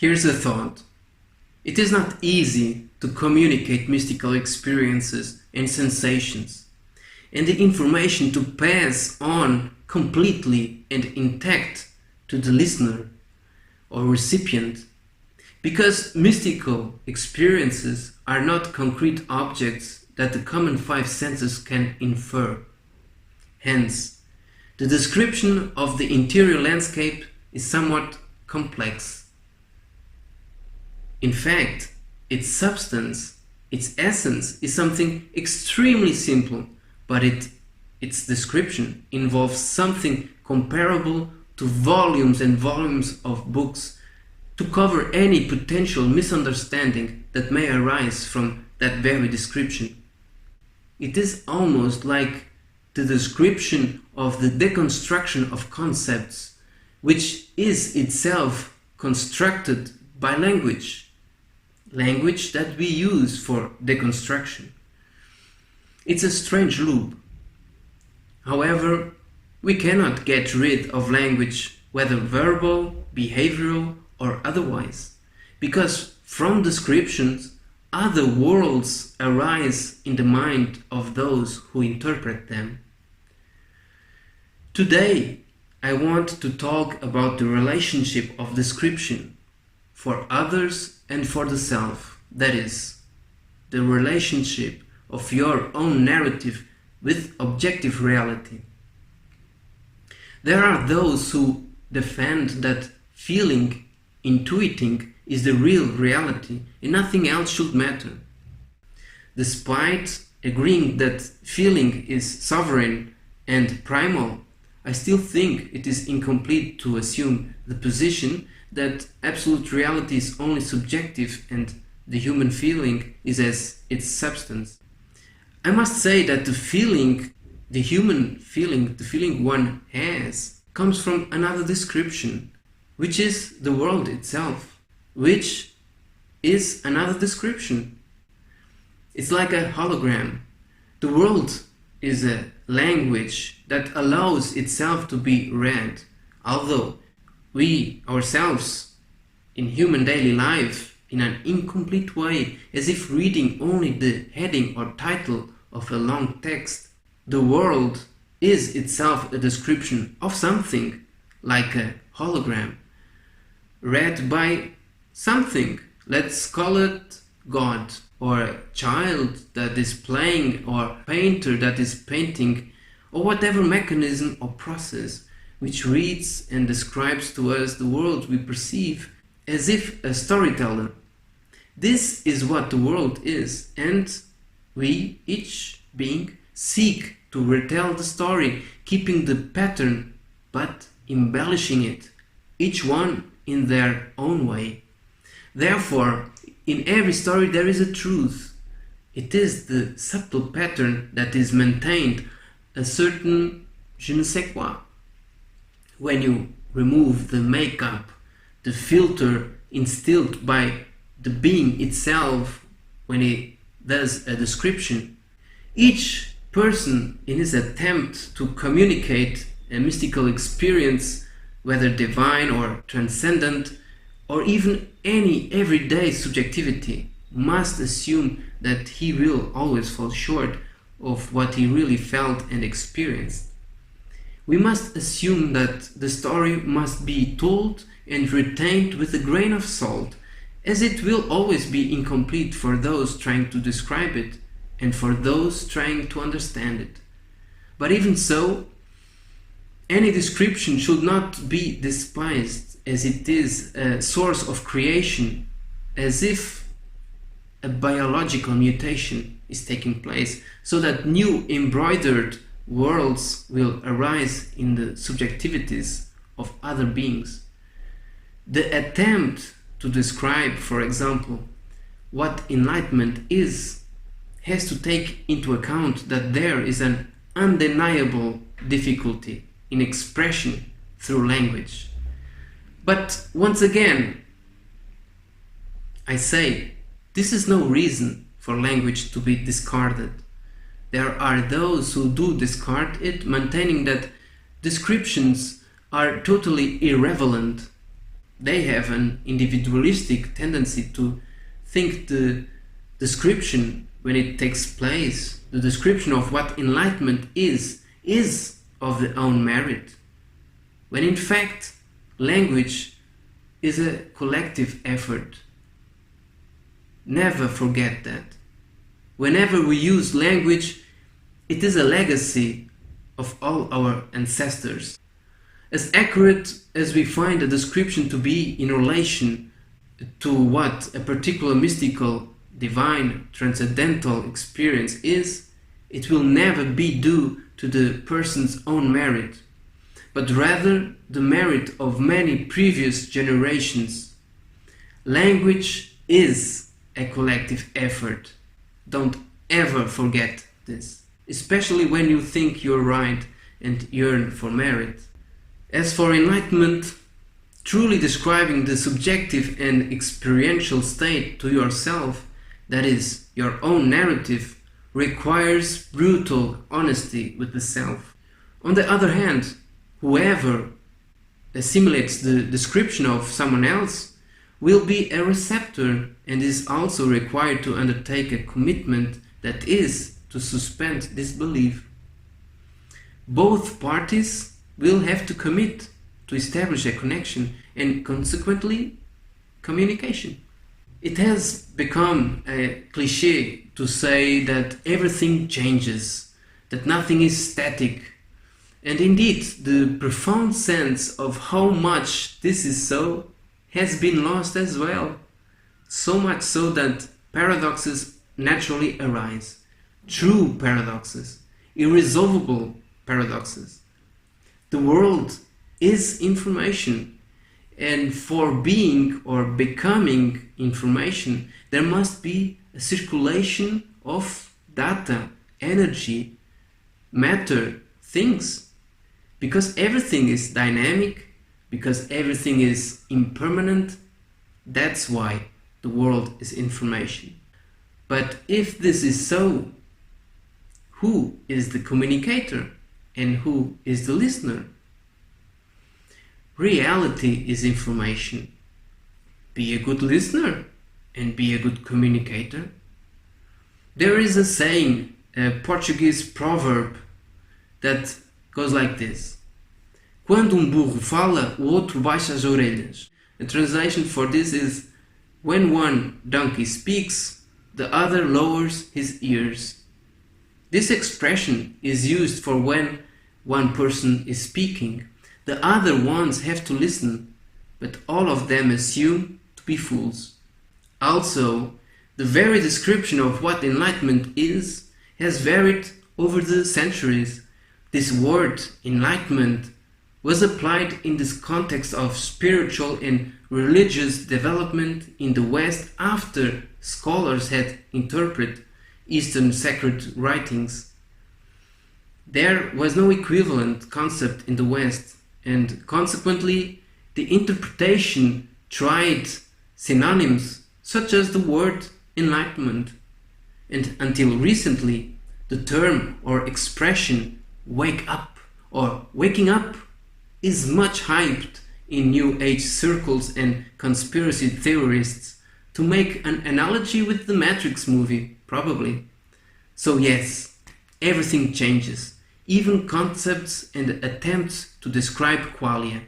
Here's a thought. It is not easy to communicate mystical experiences and sensations, and the information to pass on completely and intact to the listener or recipient, because mystical experiences are not concrete objects that the common five senses can infer. Hence, the description of the interior landscape is somewhat complex. In fact, its substance, its essence, is something extremely simple, but its description involves something comparable to volumes and volumes of books to cover any potential misunderstanding that may arise from that very description. It is almost like the description of the deconstruction of concepts, which is itself constructed by language that we use for deconstruction. It's a strange loop. However, we cannot get rid of language, whether verbal, behavioral, or otherwise, because from descriptions, other worlds arise in the mind of those who interpret them. Today, I want to talk about the relationship of description for others and for the self, that is, the relationship of your own narrative with objective reality. There are those who defend that feeling, intuiting, is the real reality and nothing else should matter. Despite agreeing that feeling is sovereign and primal, I still think it is incomplete to assume the position that absolute reality is only subjective and the human feeling is as its substance. I must say that the feeling, the human feeling, the feeling one has, comes from another description, which is the world itself, which is another description. It's like a hologram. The world is a language that allows itself to be read, although we ourselves in human daily life in an incomplete way, as if reading only the heading or title of a long text. The world is itself a description of something, like a hologram, read by something. Let's call it God, or a child that is playing, or painter that is painting, or whatever mechanism or process which reads and describes to us the world we perceive as if a storyteller. This is what the world is, and we, each being, seek to retell the story, keeping the pattern but embellishing it, each one in their own way. Therefore, in every story there is a truth. It is the subtle pattern that is maintained, a certain je ne sais quoi. When you remove the makeup, the filter instilled by the being itself when it does a description, each person in his attempt to communicate a mystical experience, whether divine or transcendent, or even any everyday subjectivity, must assume that he will always fall short of what he really felt and experienced. We must assume that the story must be told and retained with a grain of salt, as it will always be incomplete for those trying to describe it and for those trying to understand it. But even so, any description should not be despised, as it is a source of creation, as if a biological mutation is taking place, so that new embroidered worlds will arise in the subjectivities of other beings. The attempt to describe, for example, what enlightenment is, has to take into account that there is an undeniable difficulty in expression through language. But once again, I say, this is no reason for language to be discarded. There are those who do discard it, maintaining that descriptions are totally irrelevant. they have an individualistic tendency to think the description when it takes place, the description of what enlightenment is of their own merit, when in fact language is a collective effort. Never forget that. Whenever we use language, it is a legacy of all our ancestors. As accurate as we find a description to be in relation to what a particular mystical, divine, transcendental experience is, it will never be due to the person's own merit, but rather the merit of many previous generations. Language is a collective effort. Don't ever forget this, especially when you think you're right and yearn for merit. As for enlightenment, truly describing the subjective and experiential state to yourself, that is, your own narrative, requires brutal honesty with the self. On the other hand, whoever assimilates the description of someone else will be a receptor and is also required to undertake a commitment, that is, to suspend disbelief. Both parties will have to commit to establish a connection and consequently communication. It has become a cliché to say that everything changes, that nothing is static. And indeed, the profound sense of how much this is so has been lost as well. So much so that paradoxes naturally arise. True paradoxes, irresolvable paradoxes. The world is information. And for being or becoming information, there must be a circulation of data, energy, matter, things. Because everything is dynamic, because everything is impermanent, that's why the world is information. But if this is so, who is the communicator and who is the listener? Reality is information. Be a good listener and be a good communicator. There is a saying, a Portuguese proverb that goes like this: Quando burro fala, o outro baixa as orelhas. The translation for this is: when one donkey speaks, the other lowers his ears. This expression is used for when one person is speaking. The other ones have to listen, but all of them assume to be fools. Also, the very description of what enlightenment is has varied over the centuries. This word, enlightenment, was applied in this context of spiritual and religious development in the West after scholars had interpreted Eastern sacred writings. There was no equivalent concept in the West, and consequently the interpretation tried synonyms such as the word enlightenment, and until recently the term or expression wake up or waking up is much hyped in New Age circles and conspiracy theorists, to make an analogy with the Matrix movie, probably. So yes, everything changes, even concepts and attempts to describe qualia,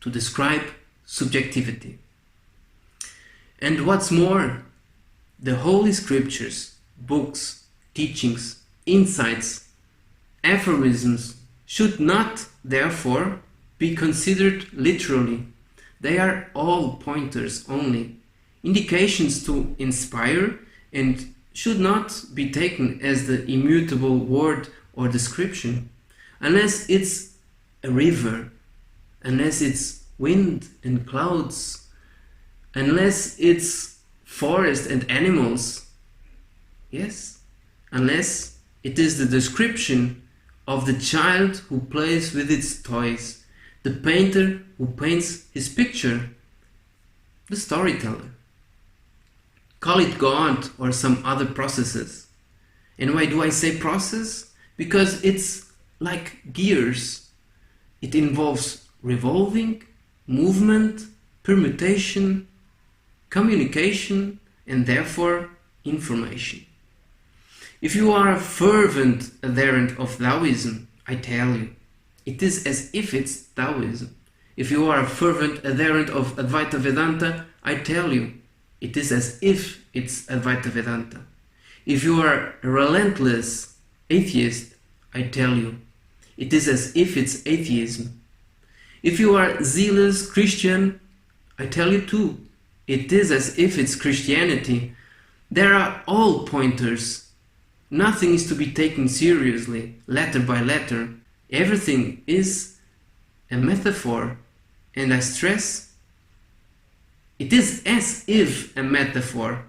to describe subjectivity. And what's more, the Holy Scriptures, books, teachings, insights, aphorisms should not, therefore, be considered literally. They are all pointers only, indications to inspire, and should not be taken as the immutable word or description, unless it's a river, unless it's wind and clouds, unless it's forest and animals. Yes, unless it is the description of the child who plays with its toys, the painter who paints his picture, the storyteller. Call it God or some other processes. And why do I say process? Because it's like gears. It involves revolving, movement, permutation, communication, and therefore information. If you are a fervent adherent of Taoism, I tell you, it is as if it's Taoism. If you are a fervent adherent of Advaita Vedanta, I tell you, it is as if it's Advaita Vedanta. If you are a relentless atheist, I tell you, it is as if it's atheism. If you are zealous Christian, I tell you too, it is as if it's Christianity. There are all pointers. Nothing is to be taken seriously, letter by letter. Everything is a metaphor, and I stress, it is as if a metaphor,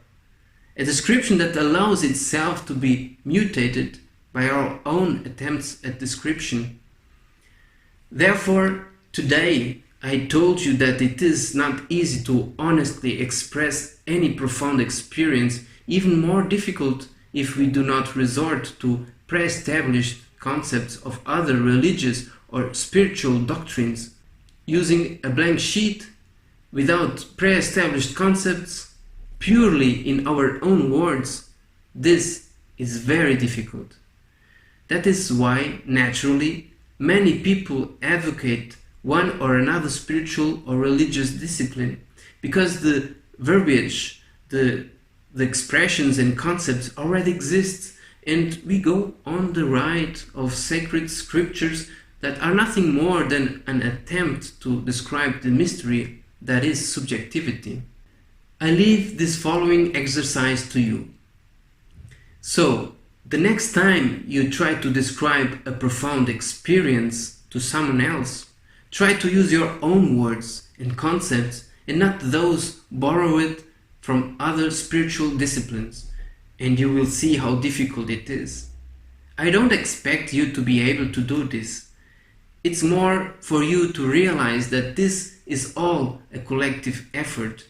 a description that allows itself to be mutated by our own attempts at description. Therefore, today I told you that it is not easy to honestly express any profound experience, even more difficult if we do not resort to pre-established concepts of other religious or spiritual doctrines. Using a blank sheet without pre-established concepts, purely in our own words, this is very difficult. That is why, naturally, many people advocate one or another spiritual or religious discipline, because the verbiage, the expressions and concepts already exist, and we go on the ride of sacred scriptures that are nothing more than an attempt to describe the mystery that is subjectivity. I leave this following exercise to you. So, the next time you try to describe a profound experience to someone else, try to use your own words and concepts and not those borrowed from other spiritual disciplines, and you will see how difficult it is. I don't expect you to be able to do this. It's more for you to realize that this is all a collective effort,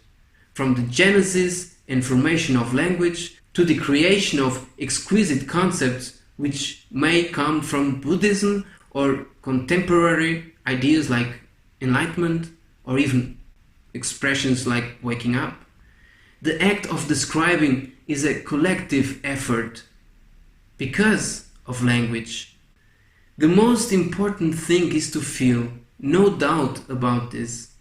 from the genesis and formation of language to the creation of exquisite concepts which may come from Buddhism or contemporary ideas like enlightenment or even expressions like waking up. The act of describing is a collective effort because of language. The most important thing is to feel, no doubt about this.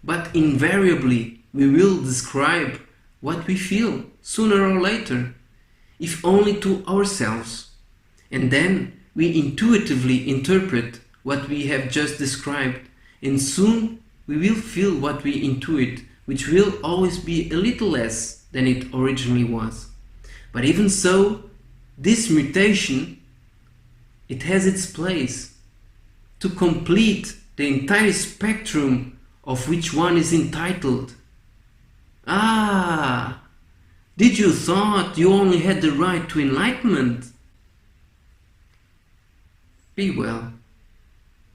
But invariably we will describe what we feel sooner or later, if only to ourselves. And then we intuitively interpret what we have just described, and soon we will feel what we intuit, which will always be a little less than it originally was. But even so, this mutation, it has its place to complete the entire spectrum of which one is entitled. Ah, did you thought you only had the right to enlightenment? Be well.